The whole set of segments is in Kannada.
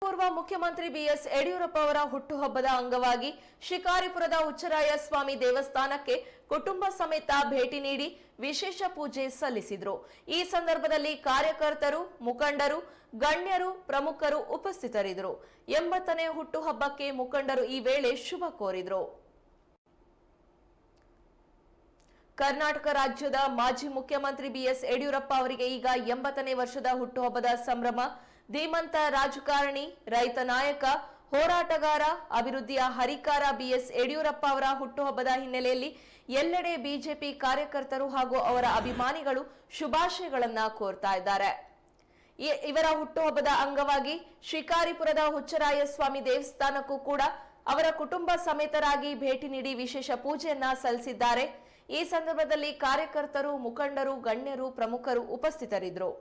ಪೂರ್ವ ಮುಖ್ಯಮಂತ್ರಿ ಬಿಎಸ್ ಯಡಿಯೂರಪ್ಪ ಅವರ ಹುಟ್ಟುಹಬ್ಬದ ಅಂಗವಾಗಿ ಶಿಕಾರಿಪುರದ ಹುಚ್ಚರಾಯ ಸ್ವಾಮಿ ದೇವಸ್ಥಾನಕ್ಕೆ ಕುಟುಂಬ ಸಮೇತ ಭೇಟಿ ನೀಡಿ ವಿಶೇಷ ಪೂಜೆ ಸಲ್ಲಿಸಿದರು. ಈ ಸಂದರ್ಭದಲ್ಲಿ ಕಾರ್ಯಕರ್ತರು, ಮುಖಂಡರು, ಗಣ್ಯರು, ಪ್ರಮುಖರು ಉಪಸ್ಥಿತರಿದ್ದರು. 80ನೇ ಹುಟ್ಟುಹಬ್ಬಕ್ಕೆ ಮುಖಂಡರು ಈ ವೇಳೆ ಶುಭ ಕೋರಿದರು. ಕರ್ನಾಟಕ ರಾಜ್ಯದ ಮಾಜಿ ಮುಖ್ಯಮಂತ್ರಿ ಬಿಎಸ್ ಯಡಿಯೂರಪ್ಪ ಅವರಿಗೆ ಈಗ 80ನೇ ವರ್ಷದ ಹುಟ್ಟುಹಬ್ಬದ ಸಂಭ್ರಮ. ಧೀಮಂತ ರಾಜಕಾರಣಿ, ರೈತ ನಾಯಕ, ಹೋರಾಟಗಾರ, ಅಭಿವೃದ್ಧಿಯ ಹರಿಕಾರ ಬಿಎಸ್ ಯಡಿಯೂರಪ್ಪ ಅವರ ಹುಟ್ಟುಹಬ್ಬದ ಹಿನ್ನೆಲೆಯಲ್ಲಿ ಎಲ್ಲೆಡೆ ಬಿಜೆಪಿ ಕಾರ್ಯಕರ್ತರು ಹಾಗೂ ಅವರ ಅಭಿಮಾನಿಗಳು ಶುಭಾಶಯಗಳನ್ನು ಕೋರ್ತಾ ಇದ್ದಾರೆ. ಇವರ ಹುಟ್ಟುಹಬ್ಬದ ಅಂಗವಾಗಿ ಶಿಕಾರಿಪುರದ ಹುಚ್ಚರಾಯ ಸ್ವಾಮಿ ದೇವಸ್ಥಾನಕ್ಕೂ ಕೂಡ ಅವರ ಕುಟುಂಬ ಸಮೇತರಾಗಿ ಭೇಟಿ ನೀಡಿ ವಿಶೇಷ ಪೂಜೆಯನ್ನ ಸಲ್ಲಿಸಿದ್ದಾರೆ. ಈ ಸಂದರ್ಭದಲ್ಲಿ ಕಾರ್ಯಕರ್ತರು, ಮುಖಂಡರು, ಗಣ್ಯರು, ಪ್ರಮುಖರು ಉಪಸ್ಥಿತರಿದ್ದರು.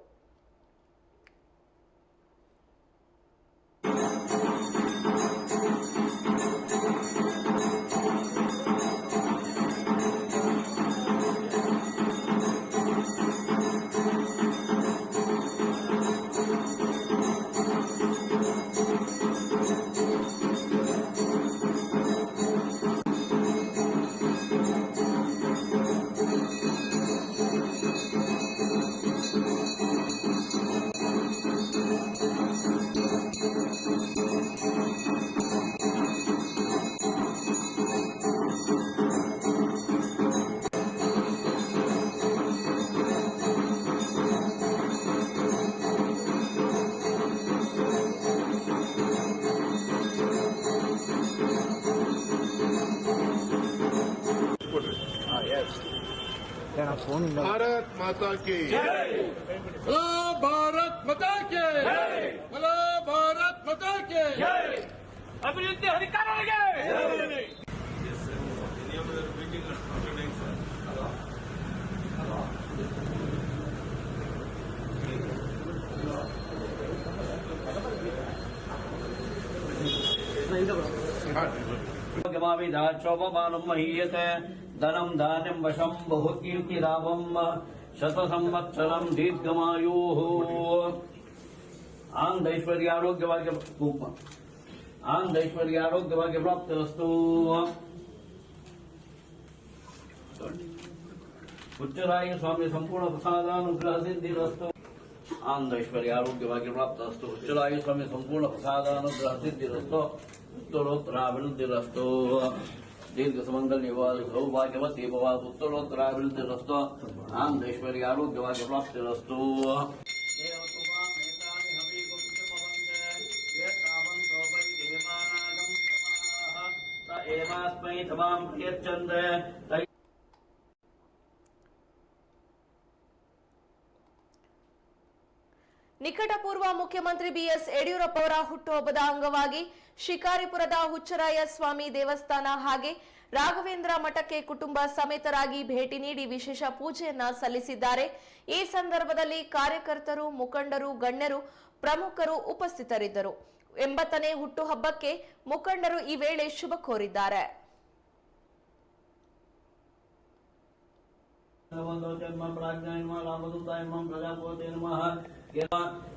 भारत माता की जय। बोलो भारत माता की जय। बोलो भारत माता की जय। अभिवृद्धि अधिकारिಗಳಿಗೆ गमाविदाक्षोपमानं महीयते धनं धान्यं वशं बहुकीर्तिरावं शतसंवत्सरं दीर्घमायुः आनंदैश्वर्यारोग्यभाग्य प्राप्तिरस्तु। उच्चराय स्वामी संपूर्ण प्रसादानुग्रह सिद्धिरस्तु। आनंदैश्वर्यारोग्यभाग्य प्राप्तिरस्तु। उच्चराय स्वामी संपूर्ण प्रसादानुग्रह सिद्धिरस्तु। उत्तरोत्तराभिवृद्धिरस्तु। दीर्घ सुमंगल निवास सौभाग्यवती भव। उत्तरोत्तराभिवृद्धिरस्तु। आनंदैश्वर्यारोग्यभाग्य प्राप्तिरस्तु। ನಿಕಟಪೂರ್ವ ಮುಖ್ಯಮಂತ್ರಿ ಬಿಎಸ್ ಯಡಿಯೂರಪ್ಪ ಅವರ ಹುಟ್ಟುಹಬ್ಬದ ಅಂಗವಾಗಿ ಶಿಕಾರಿಪುರದ ಹುಚ್ಚರಾಯ ಸ್ವಾಮಿ ದೇವಸ್ಥಾನ ಹಾಗೆ ರಾಘವೇಂದ್ರ ಮಠಕ್ಕೆ ಕುಟುಂಬ ಸಮೇತರಾಗಿ ಭೇಟಿ ನೀಡಿ ವಿಶೇಷ ಪೂಜೆಯನ್ನ ಸಲ್ಲಿಸಿದ್ದಾರೆ. ಈ ಸಂದರ್ಭದಲ್ಲಿ ಕಾರ್ಯಕರ್ತರು, ಮುಖಂಡರು, ಗಣ್ಯರು, ಪ್ರಮುಖರು ಉಪಸ್ಥಿತರಿದ್ದರು. 80ನೇ ಹುಟ್ಟುಹಬ್ಬಕ್ಕೆ ಮುಖಂಡರು ಈ ವೇಳೆ ಶುಭ ಕೋರಿದ್ದಾರೆ.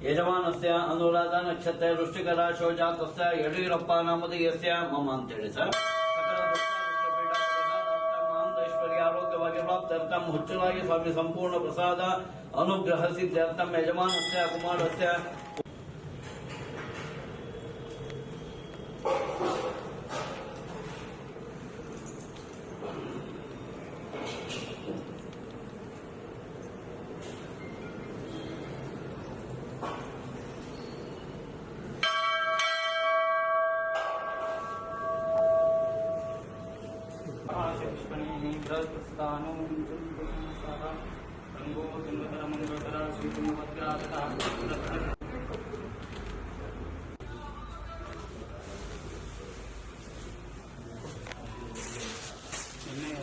ಯಜಮಾನಸ್ಯ ಅನುರಾಧ ನಕ್ಷತ್ರ ವೃಶ್ಚಿಕ ರಾಶೋ ಜಾತಸ್ಯ ಯಡಿಯೂರಪ್ಪ ನಾಮಧೇಯಸ್ಯ ಮಮ ಅಂತೇಳಿ ಸರ್ ಆರೋಗ್ಯವಾಗಿ ಪ್ರಾಪ್ತ್ಯರ್ಥಂ ಹುಚ್ಚರಾಯ ಸ್ವಾಮಿ ಸಂಪೂರ್ಣ ಪ್ರಸಾದ ಅನುಗ್ರಹ ಸಿದ್ಧ್ಯರ್ಥಂ ಯಜಮಾನಸ್ಯ ಕುಮಾರಸ್ಯ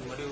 बड़ी